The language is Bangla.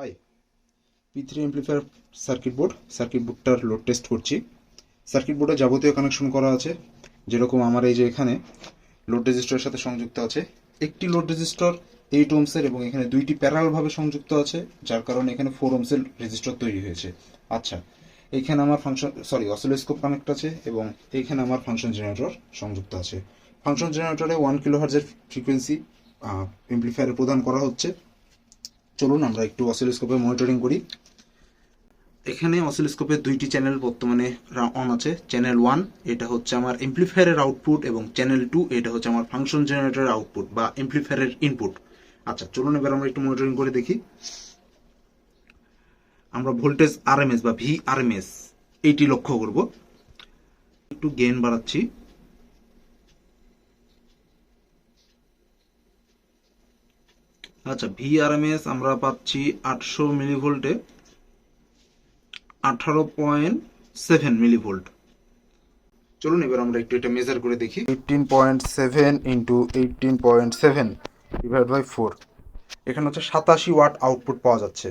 হাই, P3 এমপ্লিফায়ার সার্কিট বোর্ডটার লোড টেস্ট করছি। সার্কিট বোর্ডে যাবতীয় কানেকশন করা আছে, যেরকম আমার এই যে এখানে লোড রেজিস্টরের সাথে সংযুক্ত আছে একটি লোড রেজিস্টর 8 ওহমসের এবং এখানে দুইটি প্যারালাল ভাবে সংযুক্ত আছে, যার কারণে এখানে 4 ওহমসের রেজিস্টর তৈরি হয়েছে। আচ্ছা, এইখানে আমার অসিলোস্কোপ কানেক্ট আছে এবং এইখানে আমার ফাংশন জেনারেটর সংযুক্ত আছে। ফাংশন জেনারেটরে 1 কিলোহার্টজের ফ্রিকোয়েন্সি এমপ্লিফায়ারে প্রদান করা হচ্ছে। চলুন আমরা একটু অসিলোস্কোপে মনিটরিং করি। এখানে অসিলোস্কোপের দুইটি চ্যানেল বর্তমানে অন আছে। চ্যানেল 1 এটা হচ্ছে আমার এমপ্লিফায়ারের আউটপুট এবং চ্যানেল 2 এটা হচ্ছে আমার ফাংশন জেনারেটরের আউটপুট বা এমপ্লিফায়ারের ইনপুট। আচ্ছা, চলুন এবার আমরা একটু মনিটরিং করে দেখি। আমরা ভোল্টেজ আরএমএস বা ভিআরএমএস এইটি লক্ষ্য করব। একটু গেইন বাড়াচ্ছি। আচ্ছা, ভিআরএমএস আমরা পাচ্ছি 800 মিলিভোল্টে 18.7 মিলিভোল্ট। চলুন এবার আমরা একটু এটা মেজার করে দেখি। 18.7 ইন্টু 18.7 ডিভাইড বাই 4, এখানে হচ্ছে 87 ওয়াট আউটপুট পাওয়া যাচ্ছে।